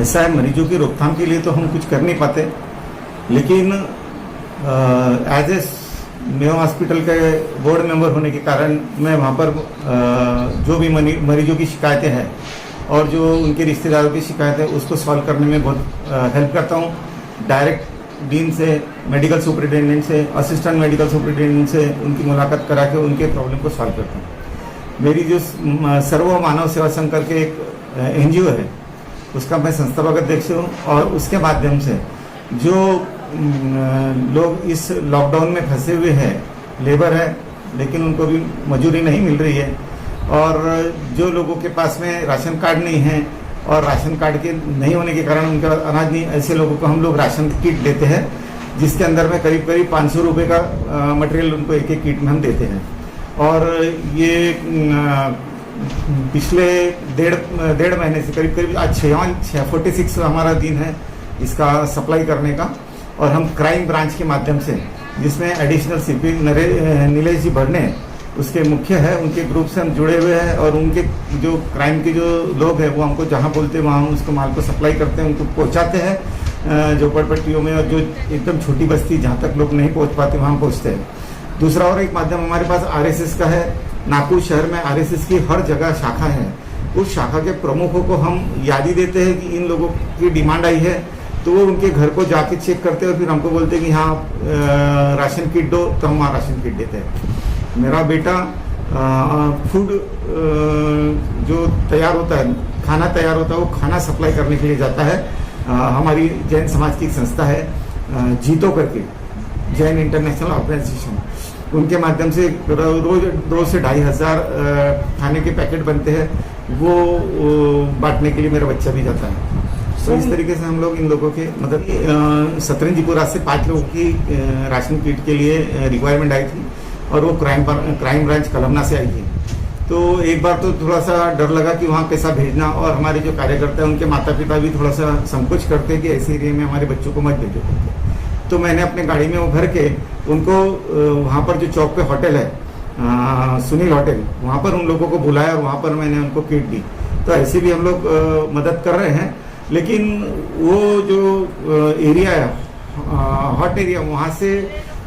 ऐसा है, मरीजों की रोकथाम के लिए तो हम कुछ कर नहीं पाते, लेकिन एज ए मेयो हॉस्पिटल के बोर्ड मेंबर होने के कारण मैं वहाँ पर जो भी मरीजों की शिकायतें हैं और जो उनके रिश्तेदारों की शिकायतें उसको सॉल्व करने में बहुत हेल्प करता हूँ। डायरेक्ट डीन से, मेडिकल सुपरिटेंडेंट से, असिस्टेंट मेडिकल सुपरिटेंडेंट से उनकी मुलाकात करा के उनके प्रॉब्लम को सॉल्व करता हूँ। मेरी जो सर्व मानव सेवा संघ करके एक NGO है, उसका मैं संस्थापक अध्यक्ष हूँ और उसके माध्यम से जो लोग इस लॉकडाउन में फंसे हुए हैं, लेबर है लेकिन उनको भी मजूरी नहीं मिल रही है, और जो लोगों के पास में राशन कार्ड नहीं है और राशन कार्ड के नहीं होने के कारण उनका अनाज नहीं, ऐसे लोगों को हम लोग राशन किट देते हैं, जिसके अंदर में करीब करीब 500 रुपये का मटेरियल उनको एक एक किट में हम देते हैं। और ये पिछले डेढ़ महीने से करीब करीब आज 46 हमारा दिन है इसका सप्लाई करने का। और हम क्राइम ब्रांच के माध्यम से, जिसमें एडिशनल CP नीलेश जी भरने उसके मुख्य है, उनके ग्रुप से हम जुड़े हुए हैं और उनके जो क्राइम के जो लोग हैं वो हमको जहाँ बोलते हैं वहाँ हम उसको माल को सप्लाई करते हैं, उनको पहुँचाते हैं झोपड़पट्टियों में, और जो एकदम छोटी बस्ती जहाँ तक लोग नहीं पहुँच पाते वहाँ पहुँचते हैं। दूसरा और एक माध्यम हमारे पास RSS का है। नागपुर शहर में RSS की हर जगह शाखा है। उस शाखा के प्रमुखों को हम यादी देते हैं कि इन लोगों की डिमांड आई है, तो वो उनके घर को जाके चेक करते हैं और फिर हमको बोलते हैं कि हाँ राशन किट दो, तो हम वहाँ राशन किट देते हैं। मेरा बेटा फूड जो तैयार होता है, खाना तैयार होता है, वो खाना सप्लाई करने के लिए जाता है। हमारी जैन समाज की एक संस्था है जीतो करके, जैन इंटरनेशनल ऑर्गेनाइजेशन, उनके माध्यम से रोज 2 से 2,500 खाने के पैकेट बनते हैं, वो बांटने के लिए मेरा बच्चा भी जाता है। तो इस तरीके से हम लोग इन लोगों के मतलब सतरंजीपुरा से 5 लोगों की राशन किट के लिए रिक्वायरमेंट आई थी और वो क्राइम ब्रांच कलमना से आई थी। तो एक बार तो थोड़ा सा डर लगा कि वहाँ कैसा भेजना, और हमारे जो कार्यकर्ता हैं उनके माता पिता भी थोड़ा सा संकोच करते कि ऐसे एरिया में हमारे बच्चों को मत भेजो। तो मैंने अपने गाड़ी में वो भर के उनको वहाँ पर जो चौक पे होटल है सुनील होटल, वहाँ पर उन लोगों को बुलाया और वहाँ पर मैंने उनको किट दी। तो ऐसे भी हम लोग मदद कर रहे हैं, लेकिन वो जो एरिया है हॉट एरिया, वहाँ से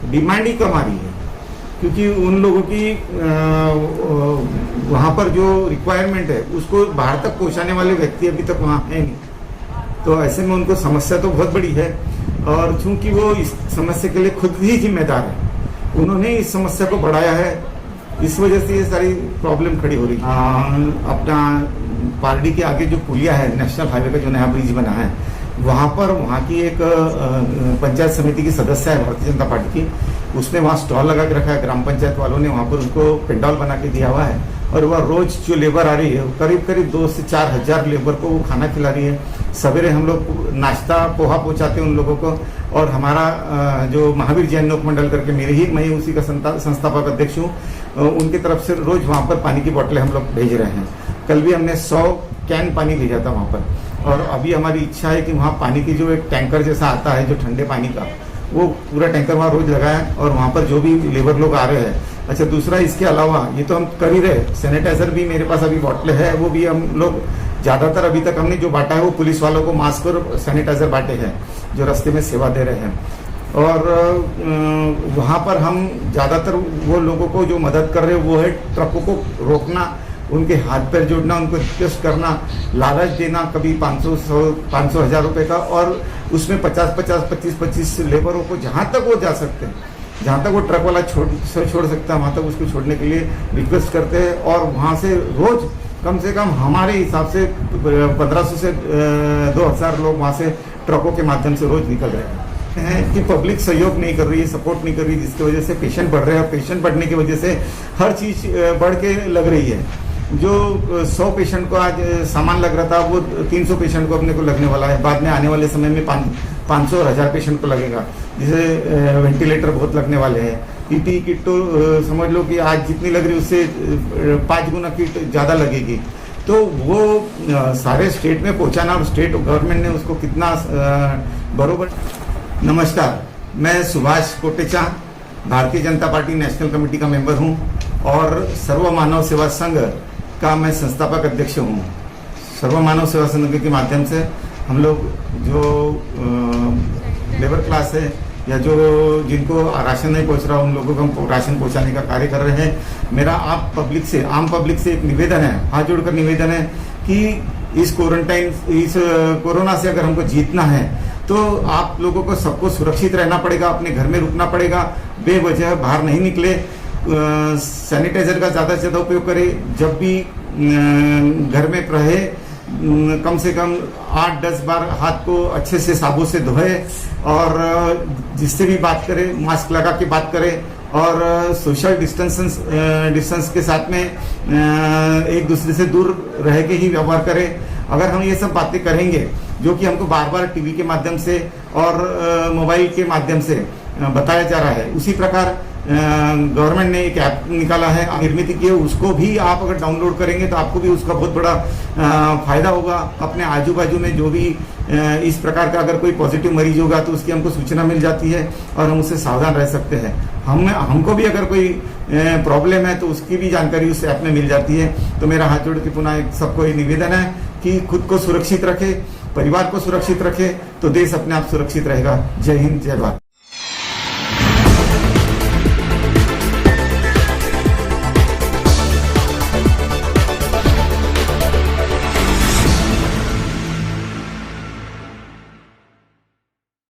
डिमांड ही कम आ रही है, क्योंकि उन लोगों की वहाँ पर जो रिक्वायरमेंट है उसको बाहर तक पहुँचाने वाले व्यक्ति अभी तक वहाँ है नहीं। तो ऐसे में उनको समस्या तो बहुत बड़ी है, और चूंकि वो इस समस्या के लिए खुद ही जिम्मेदार है, उन्होंने इस समस्या को बढ़ाया है, इस वजह से ये सारी प्रॉब्लम खड़ी हो रही है। अपना पारडी के आगे जो पुलिया है, नेशनल हाईवे का जो नया ब्रिज बना है, वहाँ पर वहाँ की एक पंचायत समिति की सदस्य है भारतीय जनता पार्टी की, उसने वहाँ स्टॉल लगा के रखा है। ग्राम पंचायत वालों ने वहाँ पर उनको पेंडाल बना के दिया हुआ है, और वह रोज जो लेबर आ रही है करीब करीब 2 से 4 हज़ार लेबर को वो खाना खिला रही है। सवेरे हम लोग नाश्ता पोहा पहुँचाते हैं उन लोगों को, और हमारा जो महावीर जैन लोक मंडल करके मैं उसी का संस्थापक अध्यक्ष हूँ, उनकी तरफ से रोज वहाँ पर पानी की बोतलें हम लोग भेज रहे हैं। कल भी हमने 100 कैन पानी भेजा था वहाँ पर, और अभी हमारी इच्छा है कि वहाँ पानी की जो एक टैंकर जैसा आता है जो ठंडे पानी का, वो पूरा टैंकर वहाँ रोज लगाया, और वहाँ पर जो भी लेबर लोग आ रहे हैं। अच्छा, दूसरा इसके अलावा ये तो हम कर ही रहे, सैनिटाइजर भी मेरे पास अभी बोतलें है, वो भी हम लोग ज़्यादातर अभी तक हमने जो बांटा है वो पुलिस वालों को मास्क और सैनिटाइजर बांटे हैं जो रास्ते में सेवा दे रहे हैं। और वहाँ पर हम ज़्यादातर वो लोगों को जो मदद कर रहे हैं वो है ट्रकों को रोकना, उनके हाथ पैर जोड़ना, उनको रिक्वेस्ट करना, लालच देना, कभी 500 हज़ार रुपये का, और उसमें 50-50, 25-25 लेबरों को जहाँ तक वो जा सकते हैं, जहाँ तक वो ट्रक वाला छोड़ सकता है वहाँ तक उसको छोड़ने के लिए रिक्वेस्ट करते हैं। और वहाँ से रोज कम से कम हमारे हिसाब से 1500 से 2000 लोग वहाँ से ट्रकों के माध्यम से रोज निकल रहे हैं कि पब्लिक सहयोग नहीं कर रही है, सपोर्ट नहीं कर रही, जिसकी वजह से पेशेंट बढ़ रहे हैं, और पेशेंट बढ़ने की वजह से हर चीज़ बढ़ के लग रही है। जो 100 पेशेंट को आज सामान लग रहा था, वो 300 पेशेंट को अपने को लगने वाला है। बाद में आने वाले समय में 500 और 1000 पेशेंट को लगेगा, जिसे वेंटिलेटर बहुत लगने वाले हैं। PPE किट तो समझ लो कि आज जितनी लग रही उससे 5 गुना किट ज़्यादा लगेगी। तो वो सारे स्टेट में पहुंचाना, और स्टेट गवर्नमेंट ने उसको कितना बरोबर। नमस्कार, मैं Subhash Kotecha, Bharatiya Janata party national committee का मेंबर हूं, और सर्व मानव सेवा संघ का मैं संस्थापक अध्यक्ष हूं। सर्व मानव सेवा संघ के माध्यम से हम लोग जो लेबर क्लास है या जो जिनको राशन नहीं पहुंच रहा, उन लोगों को हम राशन पहुंचाने का कार्य कर रहे हैं। मेरा आप पब्लिक से, आम पब्लिक से एक निवेदन है, हाथ जोड़कर निवेदन है कि इस कोरोना से अगर हमको जीतना है तो आप लोगों को सबको सुरक्षित रहना पड़ेगा, अपने घर में रुकना पड़ेगा, बेवजह बाहर नहीं निकले, सैनिटाइजर का ज़्यादा से ज़्यादा उपयोग करें, जब भी घर में रहे कम से कम 8-10 बार हाथ को अच्छे से साबुन से धोए और जिससे भी बात करें मास्क लगा के बात करें और सोशल डिस्टेंस के साथ में एक दूसरे से दूर रह के ही व्यवहार करें। अगर हम ये सब बातें करेंगे जो कि हमको बार बार टीवी के माध्यम से और मोबाइल के माध्यम से बताया जा रहा है, उसी प्रकार गवर्नमेंट ने एक ऐप निकाला है, निर्मित की है, उसको भी आप अगर डाउनलोड करेंगे तो आपको भी उसका बहुत बड़ा फायदा होगा। अपने आजू बाजू में जो भी इस प्रकार का अगर कोई पॉजिटिव मरीज होगा तो उसकी हमको सूचना मिल जाती है और हम उससे सावधान रह सकते हैं। हमको भी अगर कोई प्रॉब्लम है तो उसकी भी जानकारी उस ऐप में मिल जाती है। तो मेरा हाथ जोड़ के पुनः सबको ये निवेदन है कि खुद को सुरक्षित रखे, परिवार को सुरक्षित रखे, तो देश अपने आप सुरक्षित रहेगा। जय हिंद, जय भारत।